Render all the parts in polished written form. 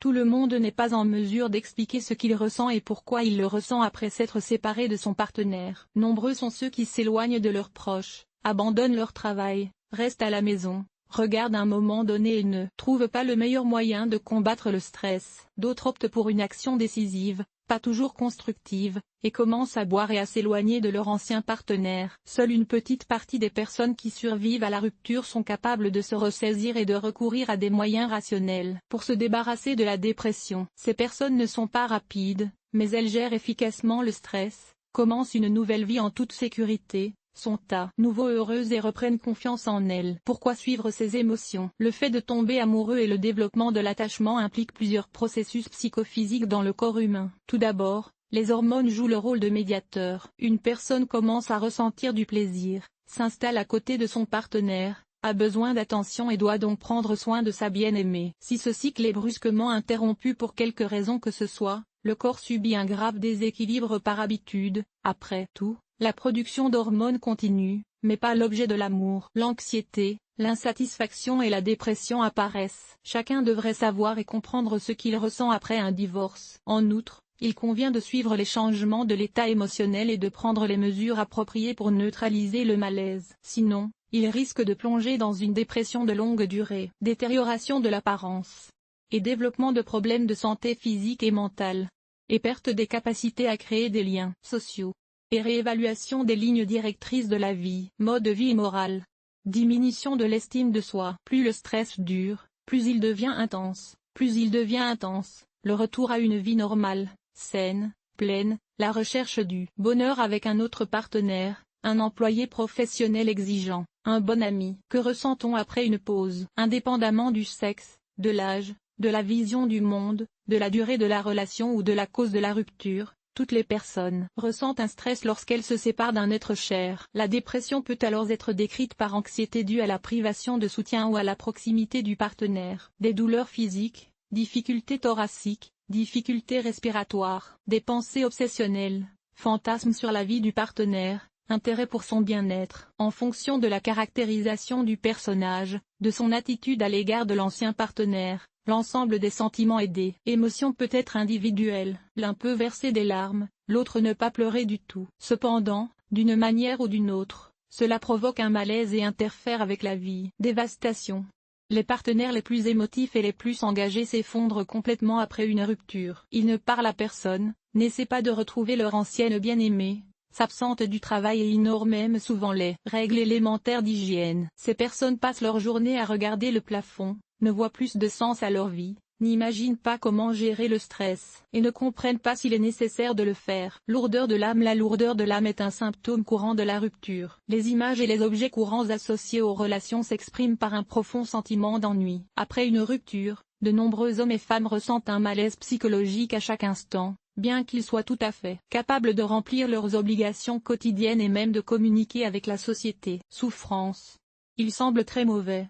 Tout le monde n'est pas en mesure d'expliquer ce qu'il ressent et pourquoi il le ressent après s'être séparé de son partenaire. Nombreux sont ceux qui s'éloignent de leurs proches, abandonnent leur travail, restent à la maison, regardent un moment donné et ne trouvent pas le meilleur moyen de combattre le stress. D'autres optent pour une action décisive, pas toujours constructive, et commencent à boire et à s'éloigner de leur ancien partenaire. Seule une petite partie des personnes qui survivent à la rupture sont capables de se ressaisir et de recourir à des moyens rationnels pour se débarrasser de la dépression. Ces personnes ne sont pas rapides, mais elles gèrent efficacement le stress, commencent une nouvelle vie en toute sécurité, sont à nouveau heureuses et reprennent confiance en elles. Pourquoi suivre ces émotions? Le fait de tomber amoureux et le développement de l'attachement impliquent plusieurs processus psychophysiques dans le corps humain. Tout d'abord, les hormones jouent le rôle de médiateur. Une personne commence à ressentir du plaisir, s'installe à côté de son partenaire, a besoin d'attention et doit donc prendre soin de sa bien-aimée. Si ce cycle est brusquement interrompu pour quelque raison que ce soit, le corps subit un grave déséquilibre par habitude. Après tout, la production d'hormones continue, mais pas l'objet de l'amour. L'anxiété, l'insatisfaction et la dépression apparaissent. Chacun devrait savoir et comprendre ce qu'il ressent après un divorce. En outre, il convient de suivre les changements de l'état émotionnel et de prendre les mesures appropriées pour neutraliser le malaise. Sinon, il risque de plonger dans une dépression de longue durée. Détérioration de l'apparence et développement de problèmes de santé physique et mentale, et perte des capacités à créer des liens sociaux, et réévaluation des lignes directrices de la vie. Mode de vie et morale. Diminution de l'estime de soi. Plus le stress dure, plus il devient intense. Le retour à une vie normale, saine, pleine, la recherche du bonheur avec un autre partenaire, un employé professionnel exigeant, un bon ami. Que ressent-on après une pause? Indépendamment du sexe, de l'âge, de la vision du monde, de la durée de la relation ou de la cause de la rupture, toutes les personnes ressentent un stress lorsqu'elles se séparent d'un être cher. La dépression peut alors être décrite par anxiété due à la privation de soutien ou à la proximité du partenaire. Des douleurs physiques, difficultés thoraciques, difficultés respiratoires, des pensées obsessionnelles, fantasmes sur la vie du partenaire, intérêt pour son bien-être. En fonction de la caractérisation du personnage, de son attitude à l'égard de l'ancien partenaire, l'ensemble des sentiments et des émotions peut être individuel. L'un peut verser des larmes, l'autre ne pas pleurer du tout. Cependant, d'une manière ou d'une autre, cela provoque un malaise et interfère avec la vie. Dévastation. Les partenaires les plus émotifs et les plus engagés s'effondrent complètement après une rupture. Ils ne parlent à personne, n'essaient pas de retrouver leur ancienne bien-aimée, s'absentent du travail et ignorent même souvent les règles élémentaires d'hygiène. Ces personnes passent leur journée à regarder le plafond, ne voient plus de sens à leur vie, n'imaginent pas comment gérer le stress, et ne comprennent pas s'il est nécessaire de le faire. Lourdeur de l'âme. La lourdeur de l'âme est un symptôme courant de la rupture. Les images et les objets courants associés aux relations s'expriment par un profond sentiment d'ennui. Après une rupture, de nombreux hommes et femmes ressentent un malaise psychologique à chaque instant, bien qu'ils soient tout à fait capables de remplir leurs obligations quotidiennes et même de communiquer avec la société. Souffrance. Il semble très mauvais,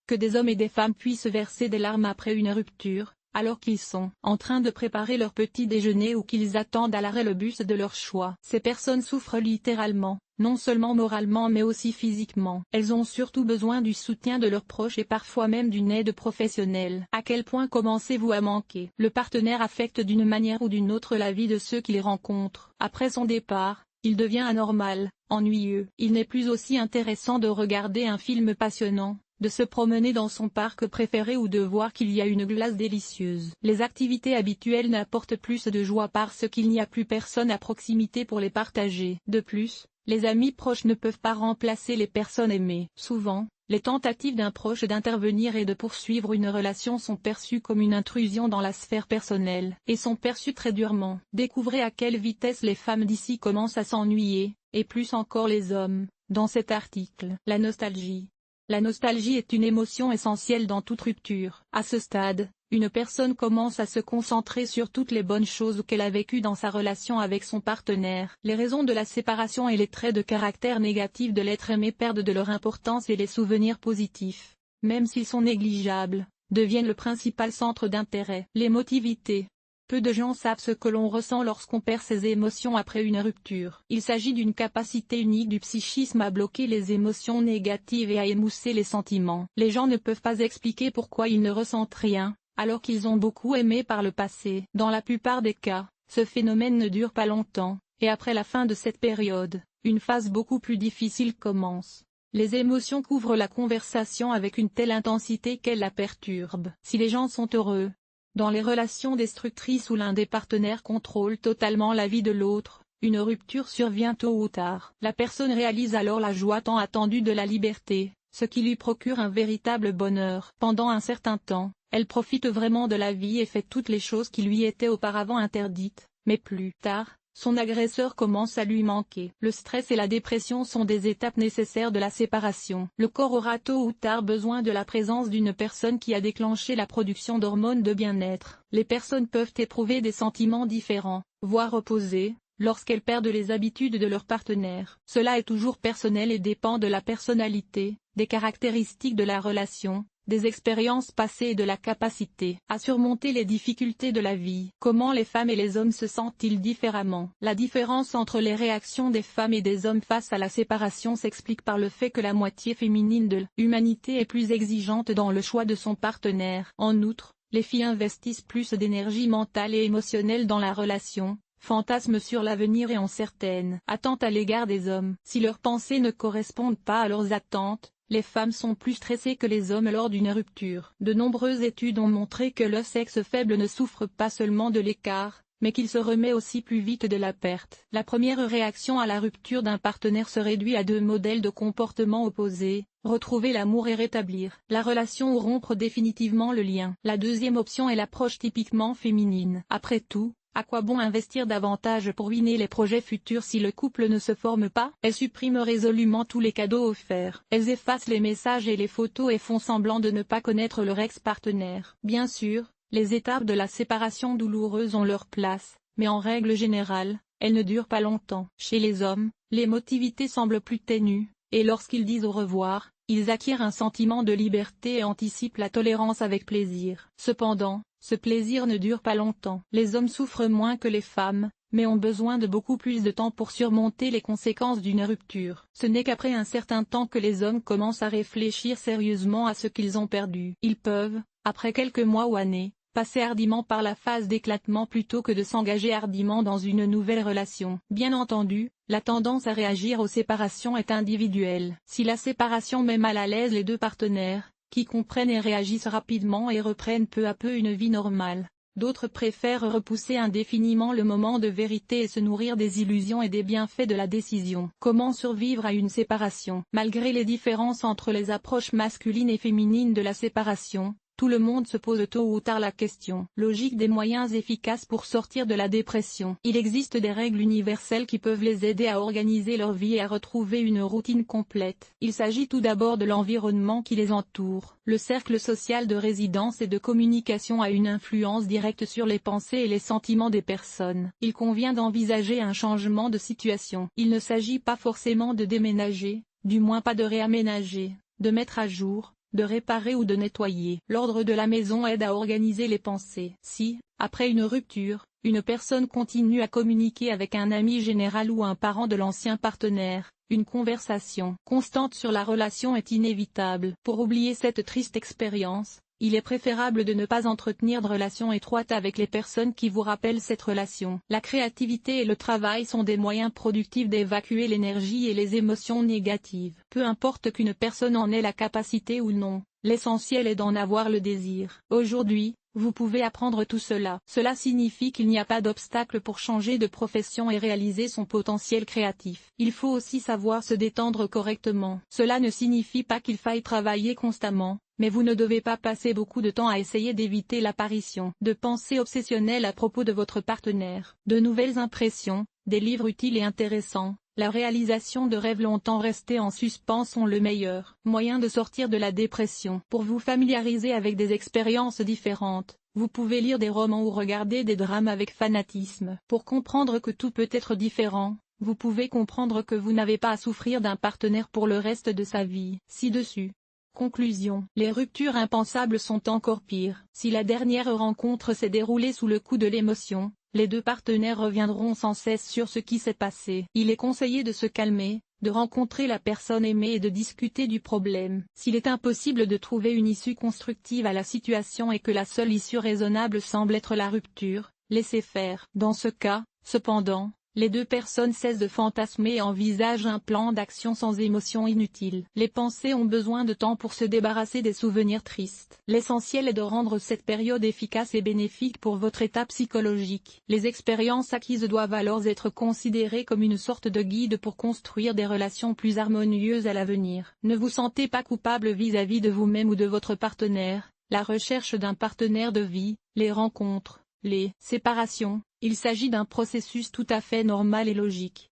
que des hommes et des femmes puissent verser des larmes après une rupture, alors qu'ils sont en train de préparer leur petit déjeuner ou qu'ils attendent à l'arrêt le bus de leur choix. Ces personnes souffrent littéralement, non seulement moralement mais aussi physiquement. Elles ont surtout besoin du soutien de leurs proches et parfois même d'une aide professionnelle. À quel point commencez-vous à manquer? Le partenaire affecte d'une manière ou d'une autre la vie de ceux qu'il rencontre. Après son départ, il devient anormal, ennuyeux. Il n'est plus aussi intéressant de regarder un film passionnant, de se promener dans son parc préféré ou de voir qu'il y a une glace délicieuse. Les activités habituelles n'apportent plus de joie parce qu'il n'y a plus personne à proximité pour les partager. De plus, les amis proches ne peuvent pas remplacer les personnes aimées. Souvent, les tentatives d'un proche d'intervenir et de poursuivre une relation sont perçues comme une intrusion dans la sphère personnelle, et sont perçues très durement. Découvrez à quelle vitesse les femmes d'ici commencent à s'ennuyer, et plus encore les hommes, dans cet article. La nostalgie. La nostalgie est une émotion essentielle dans toute rupture. À ce stade, une personne commence à se concentrer sur toutes les bonnes choses qu'elle a vécues dans sa relation avec son partenaire. Les raisons de la séparation et les traits de caractère négatifs de l'être aimé perdent de leur importance et les souvenirs positifs, même s'ils sont négligeables, deviennent le principal centre d'intérêt. L'émotivité. Peu de gens savent ce que l'on ressent lorsqu'on perd ses émotions après une rupture. Il s'agit d'une capacité unique du psychisme à bloquer les émotions négatives et à émousser les sentiments. Les gens ne peuvent pas expliquer pourquoi ils ne ressentent rien, alors qu'ils ont beaucoup aimé par le passé. Dans la plupart des cas, ce phénomène ne dure pas longtemps, et après la fin de cette période, une phase beaucoup plus difficile commence. Les émotions couvrent la conversation avec une telle intensité qu'elles la perturbent. Si les gens sont heureux, dans les relations destructrices où l'un des partenaires contrôle totalement la vie de l'autre, une rupture survient tôt ou tard. La personne réalise alors la joie tant attendue de la liberté, ce qui lui procure un véritable bonheur. Pendant un certain temps, elle profite vraiment de la vie et fait toutes les choses qui lui étaient auparavant interdites, mais plus tard, son agresseur commence à lui manquer. Le stress et la dépression sont des étapes nécessaires de la séparation. Le corps aura tôt ou tard besoin de la présence d'une personne qui a déclenché la production d'hormones de bien-être. Les personnes peuvent éprouver des sentiments différents, voire opposés, lorsqu'elles perdent les habitudes de leur partenaire. Cela est toujours personnel et dépend de la personnalité, des caractéristiques de la relation, des expériences passées et de la capacité à surmonter les difficultés de la vie. Comment les femmes et les hommes se sentent-ils différemment? La différence entre les réactions des femmes et des hommes face à la séparation s'explique par le fait que la moitié féminine de l'humanité est plus exigeante dans le choix de son partenaire. En outre, les filles investissent plus d'énergie mentale et émotionnelle dans la relation, fantasment sur l'avenir et ont certaines attentes à l'égard des hommes. Si leurs pensées ne correspondent pas à leurs attentes, les femmes sont plus stressées que les hommes lors d'une rupture. De nombreuses études ont montré que le sexe faible ne souffre pas seulement de l'écart, mais qu'il se remet aussi plus vite de la perte. La première réaction à la rupture d'un partenaire se réduit à deux modèles de comportement opposés: retrouver l'amour et rétablir la relation ou rompre définitivement le lien. La deuxième option est l'approche typiquement féminine. Après tout, à quoi bon investir davantage pour ruiner les projets futurs si le couple ne se forme pas? Elles suppriment résolument tous les cadeaux offerts. Elles effacent les messages et les photos et font semblant de ne pas connaître leur ex-partenaire. Bien sûr, les étapes de la séparation douloureuse ont leur place, mais en règle générale, elles ne durent pas longtemps. Chez les hommes, l'émotivité semble plus ténue, et lorsqu'ils disent au revoir, ils acquièrent un sentiment de liberté et anticipent la tolérance avec plaisir. Cependant, ce plaisir ne dure pas longtemps. Les hommes souffrent moins que les femmes, mais ont besoin de beaucoup plus de temps pour surmonter les conséquences d'une rupture. Ce n'est qu'après un certain temps que les hommes commencent à réfléchir sérieusement à ce qu'ils ont perdu. Ils peuvent, après quelques mois ou années, passer hardiment par la phase d'éclatement plutôt que de s'engager hardiment dans une nouvelle relation. Bien entendu, la tendance à réagir aux séparations est individuelle. Si la séparation met mal à l'aise les deux partenaires, qui comprennent et réagissent rapidement et reprennent peu à peu une vie normale, d'autres préfèrent repousser indéfiniment le moment de vérité et se nourrir des illusions et des bienfaits de la décision. Comment survivre à une séparation? Malgré les différences entre les approches masculines et féminines de la séparation, tout le monde se pose tôt ou tard la question logique des moyens efficaces pour sortir de la dépression. Il existe des règles universelles qui peuvent les aider à organiser leur vie et à retrouver une routine complète. Il s'agit tout d'abord de l'environnement qui les entoure. Le cercle social de résidence et de communication a une influence directe sur les pensées et les sentiments des personnes. Il convient d'envisager un changement de situation. Il ne s'agit pas forcément de déménager, du moins pas de réaménager, de mettre à jour, de réparer ou de nettoyer. L'ordre de la maison aide à organiser les pensées. Si, après une rupture, une personne continue à communiquer avec un ami général ou un parent de l'ancien partenaire, une conversation constante sur la relation est inévitable. Pour oublier cette triste expérience, il est préférable de ne pas entretenir de relations étroites avec les personnes qui vous rappellent cette relation. La créativité et le travail sont des moyens productifs d'évacuer l'énergie et les émotions négatives. Peu importe qu'une personne en ait la capacité ou non, l'essentiel est d'en avoir le désir. Aujourd'hui, vous pouvez apprendre tout cela. Cela signifie qu'il n'y a pas d'obstacle pour changer de profession et réaliser son potentiel créatif. Il faut aussi savoir se détendre correctement. Cela ne signifie pas qu'il faille travailler constamment, mais vous ne devez pas passer beaucoup de temps à essayer d'éviter l'apparition de pensées obsessionnelles à propos de votre partenaire. De nouvelles impressions, des livres utiles et intéressants, la réalisation de rêves longtemps restés en suspens sont le meilleur moyen de sortir de la dépression. Pour vous familiariser avec des expériences différentes, vous pouvez lire des romans ou regarder des drames avec fanatisme. Pour comprendre que tout peut être différent, vous pouvez comprendre que vous n'avez pas à souffrir d'un partenaire pour le reste de sa vie. Ci-dessus. Conclusion. Les ruptures impensables sont encore pires. Si la dernière rencontre s'est déroulée sous le coup de l'émotion, les deux partenaires reviendront sans cesse sur ce qui s'est passé. Il est conseillé de se calmer, de rencontrer la personne aimée et de discuter du problème. S'il est impossible de trouver une issue constructive à la situation et que la seule issue raisonnable semble être la rupture, laissez faire. Dans ce cas, cependant, les deux personnes cessent de fantasmer et envisagent un plan d'action sans émotion inutile. Les pensées ont besoin de temps pour se débarrasser des souvenirs tristes. L'essentiel est de rendre cette période efficace et bénéfique pour votre état psychologique. Les expériences acquises doivent alors être considérées comme une sorte de guide pour construire des relations plus harmonieuses à l'avenir. Ne vous sentez pas coupable vis-à-vis de vous-même ou de votre partenaire. La recherche d'un partenaire de vie, les rencontres, les séparations, il s'agit d'un processus tout à fait normal et logique.